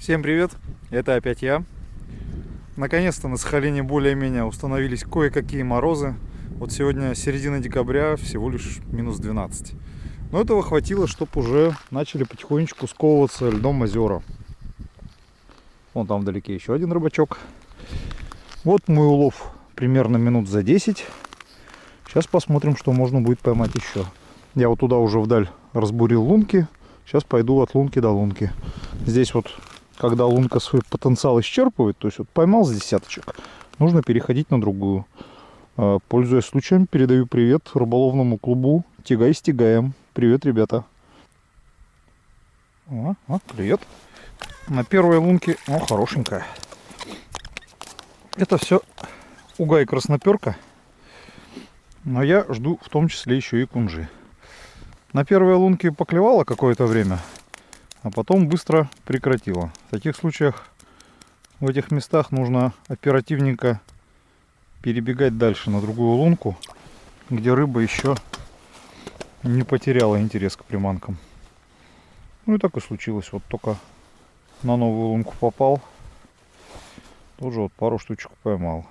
Всем привет, это опять я. Наконец-то на Сахалине более-менее установились кое-какие морозы. Вот сегодня середина декабря, всего лишь минус 12. Но этого хватило, чтобы уже начали потихонечку сковываться льдом озера. Вон там вдалеке еще один рыбачок. Вот мой улов примерно минут за 10. Сейчас посмотрим, что можно будет поймать еще. Я вот туда уже вдаль разбурил лунки. Сейчас пойду от лунки до лунки. Здесь вот, когда лунка свой потенциал исчерпывает, то есть вот поймал с десяточек, нужно переходить на другую. Пользуясь случаем, передаю привет рыболовному клубу Тягай с Тягаем. Привет, ребята. Привет. На первой лунке, хорошенькая. Это все угай красноперка. Но я жду в том числе еще и кунжи. На первой лунке поклевала какое-то время, а потом быстро прекратила. В таких случаях в этих местах нужно оперативненько перебегать дальше на другую лунку, где рыба еще не потеряла интерес к приманкам. Ну и так и случилось. Вот только на новую лунку попал, тоже вот пару штучек поймал.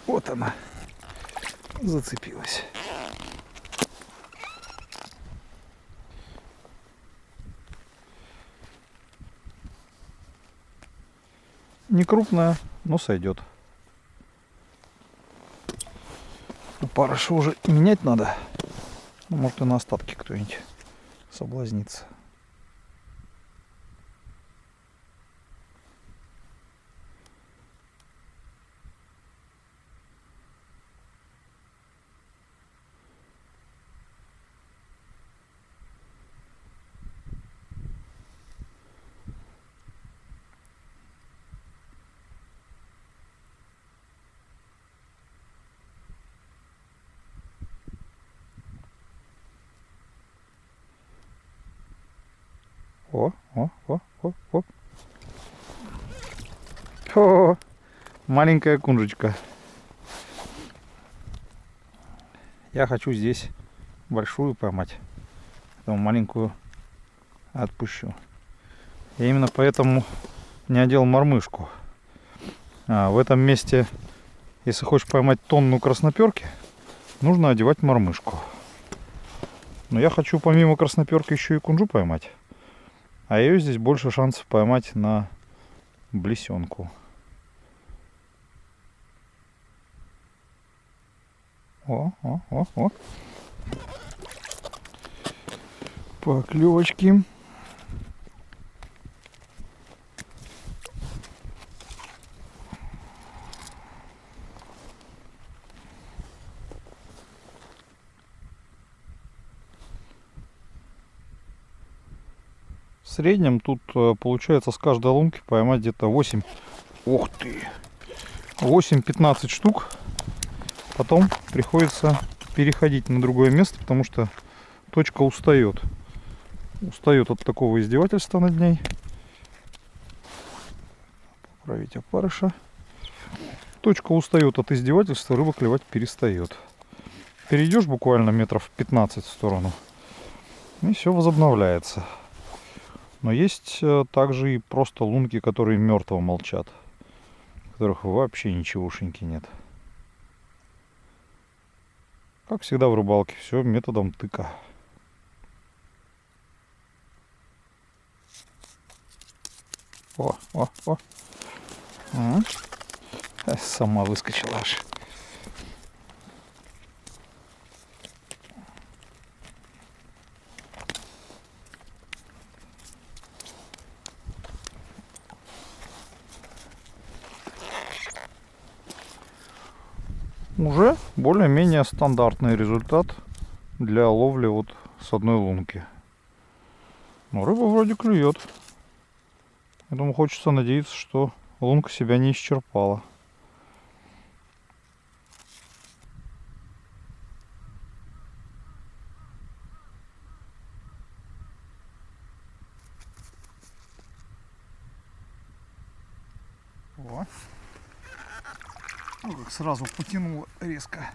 Вот она зацепилась. Не крупная, но сойдет. Парыша уже менять надо. Может и на остатки кто-нибудь соблазнится. О, маленькая кунжечка. Я хочу здесь большую поймать, поэтому маленькую отпущу. Я именно поэтому не одел мормышку. В этом месте, если хочешь поймать тонну красноперки, нужно одевать мормышку. Но я хочу помимо красноперки еще и кунжу поймать. А ее здесь больше шансов поймать на блесенку. Поклевочки. В среднем тут получается с каждой лунки поймать где-то 8. Ух ты! 8-15 штук. Потом приходится переходить на другое место, потому что точка устает. Устает от такого издевательства над ней. Поправить опарыша. Точка устает от издевательства, рыба клевать перестает. Перейдешь буквально метров 15 в сторону, и все возобновляется. Но есть также и просто лунки, которые мертво молчат, в которых вообще ничегошеньки нет. Как всегда в рыбалке, все методом тыка. Сама выскочила аж. Уже более-менее стандартный результат для ловли вот с одной лунки. Но рыба вроде клюет. Поэтому хочется надеяться, что лунка себя не исчерпала. О. Ну, как сразу потянуло резко.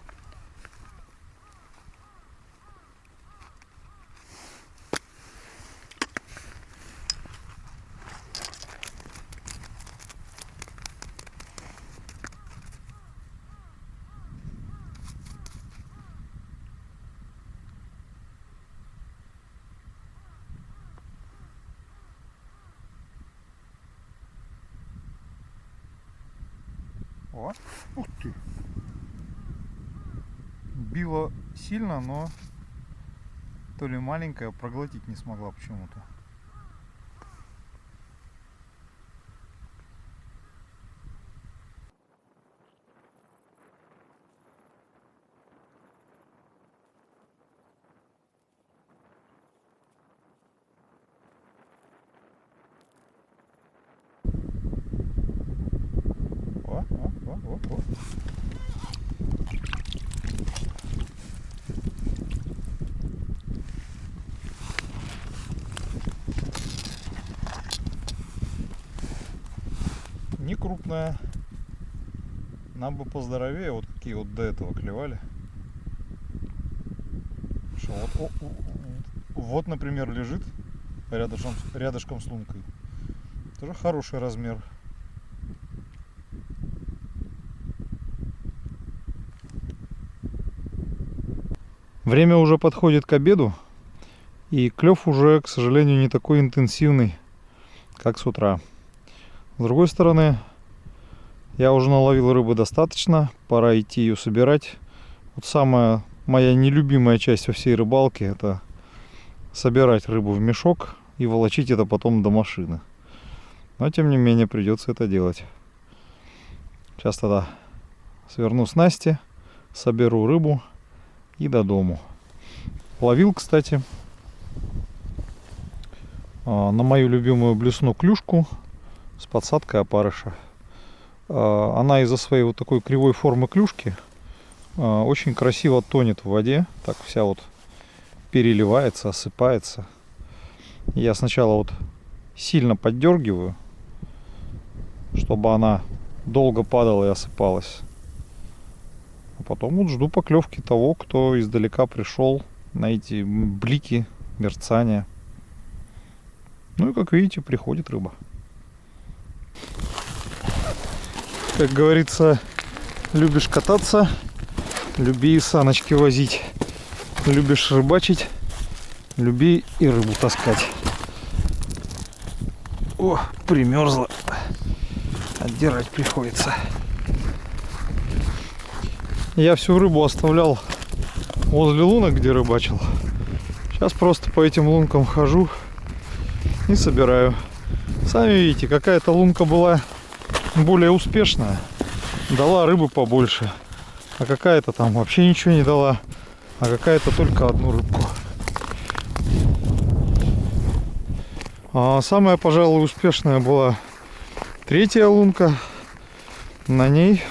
О, ух ты! Било сильно, но то ли маленькая проглотить не смогла почему-то. О. Не крупная. Нам бы поздоровее, вот какие вот до этого клевали. Что, вот, например, лежит рядышком с лункой. Тоже хороший размер. Время уже подходит к обеду, и клев уже, к сожалению, не такой интенсивный, как с утра. С другой стороны, я уже наловил рыбы достаточно, пора идти ее собирать. Вот самая моя нелюбимая часть во всей рыбалке — это собирать рыбу в мешок и волочить это потом до машины. Но тем не менее придется это делать. Сейчас тогда сверну снасти, соберу рыбу и до дому. Ловил, кстати, на мою любимую блесну клюшку с подсадкой опарыша. Она из-за своей вот такой кривой формы клюшки очень красиво тонет в воде. Так вся вот переливается, осыпается. Я сначала вот сильно поддергиваю, чтобы она долго падала и осыпалась. А потом вот жду поклевки того, кто издалека пришел на эти блики, мерцания. Ну и, как видите, приходит рыба. Как говорится, любишь кататься, люби и саночки возить. Любишь рыбачить, люби и рыбу таскать. О, примерзла. Отдирать приходится. Я всю рыбу оставлял возле лунок, где рыбачил. Сейчас просто по этим лункам хожу и собираю. Сами видите, какая-то лунка была более успешная, дала рыбы побольше, а какая-то там вообще ничего не дала, а какая-то только одну рыбку. А самая, пожалуй, успешная была третья лунка. На ней,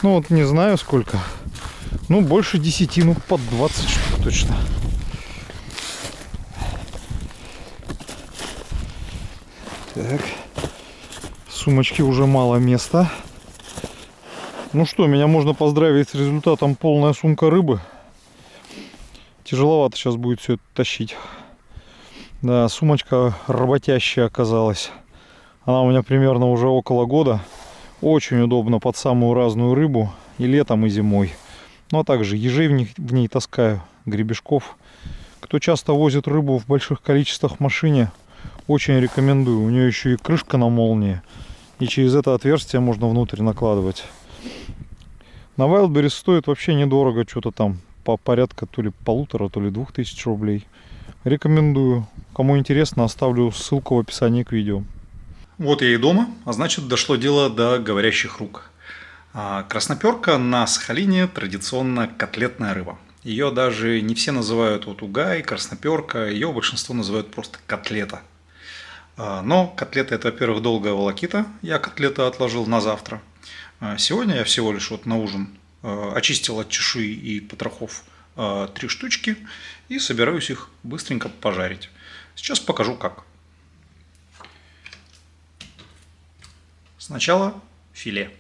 ну вот не знаю сколько, ну больше 10, ну под 20 штук точно. Так, в сумочке уже мало места. Ну что, меня можно поздравить с результатом: полная сумка рыбы. Тяжеловато сейчас будет все это тащить. Да, сумочка работящая оказалась. Она у меня примерно уже около года. Очень удобно под самую разную рыбу и летом, и зимой. Ну а также ежей в ней таскаю, гребешков. Кто часто возит рыбу в больших количествах в машине, очень рекомендую. У нее еще и крышка на молнии, и через это отверстие можно внутрь накладывать. На Wildberries стоит вообще недорого, что-то там по порядка то ли 1500, то ли 2000 рублей. Рекомендую. Кому интересно, оставлю ссылку в описании к видео. Вот я и дома, а значит, дошло дело до говорящих рук. Красноперка на Сахалине традиционно котлетная рыба. Ее даже не все называют вот угай, красноперка, ее большинство называют просто котлета. Но котлеты — это, во-первых, долгая волокита. Я котлеты отложил на завтра. Сегодня я всего лишь вот на ужин очистил от чешуи и потрохов 3 штучки и собираюсь их быстренько пожарить. Сейчас покажу как. Сначала филе.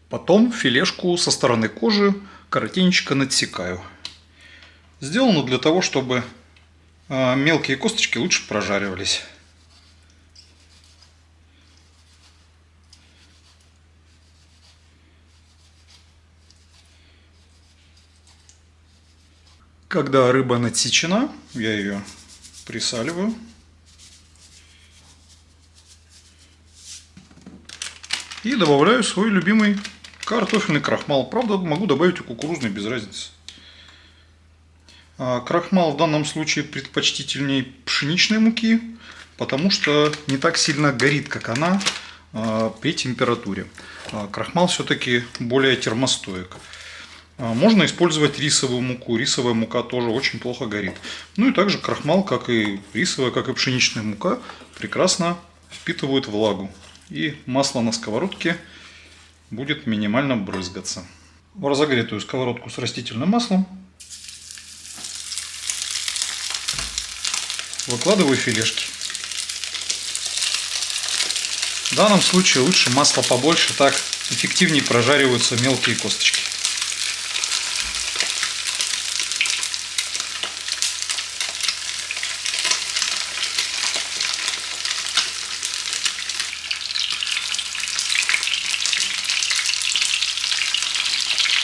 Потом филешку со стороны кожи коротенько надсекаю. Сделано для того, чтобы мелкие косточки лучше прожаривались. Когда рыба надсечена, я ее присаливаю. И добавляю свой любимый картофельный крахмал. Правда, могу добавить и кукурузный, без разницы. Крахмал в данном случае предпочтительнее пшеничной муки, потому что не так сильно горит, как она при температуре. Крахмал все-таки более термостоек. Можно использовать рисовую муку. Рисовая мука тоже очень плохо горит. Ну и также крахмал, как и рисовая, как и пшеничная мука, прекрасно впитывают влагу. И масло на сковородке будет минимально брызгаться. В разогретую сковородку с растительным маслом выкладываю филешки. В данном случае лучше масла побольше, так эффективнее прожариваются мелкие косточки.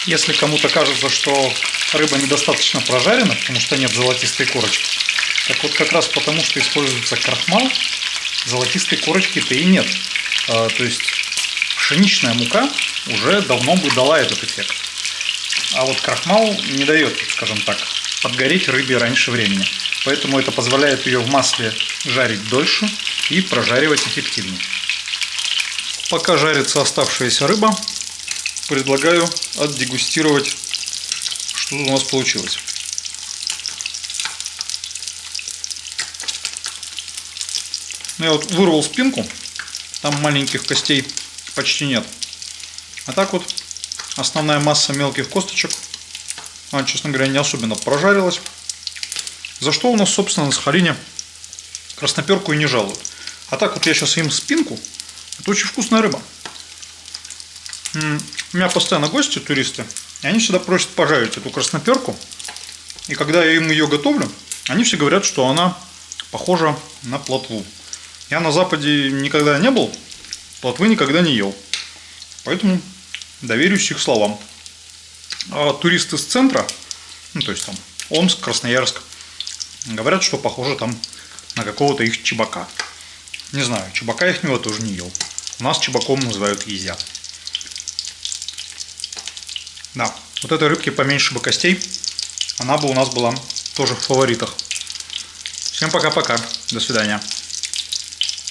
Если кому-то кажется, что рыба недостаточно прожарена, потому что нет золотистой корочки, так вот как раз потому, что используется крахмал, золотистой корочки-то и нет. То есть пшеничная мука уже давно бы дала этот эффект. А вот крахмал не дает, скажем так, подгореть рыбе раньше времени. Поэтому это позволяет ее в масле жарить дольше и прожаривать эффективнее. Пока жарится оставшаяся рыба, предлагаю отдегустировать, что у нас получилось. Я вот вырвал спинку, там маленьких костей почти нет. А так вот основная масса мелких косточек, она, честно говоря, не особенно прожарилась. За что у нас, собственно, на Сахалине красноперку и не жалуют. А так вот я сейчас им спинку. Это очень вкусная рыба. У меня постоянно гости, туристы, и они всегда просят пожарить эту красноперку. И когда я им ее готовлю, они все говорят, что она похожа на плотву. Я на Западе никогда не был, плотвы никогда не ел. Поэтому доверюсь их словам. А туристы с центра, ну то есть там Омск, Красноярск, говорят, что похоже там на какого-то их чебака. Не знаю, чебака ихнего тоже не ел. У нас чебаком называют езя. Да, вот этой рыбки поменьше бы костей, она бы у нас была тоже в фаворитах. Всем пока-пока, до свидания.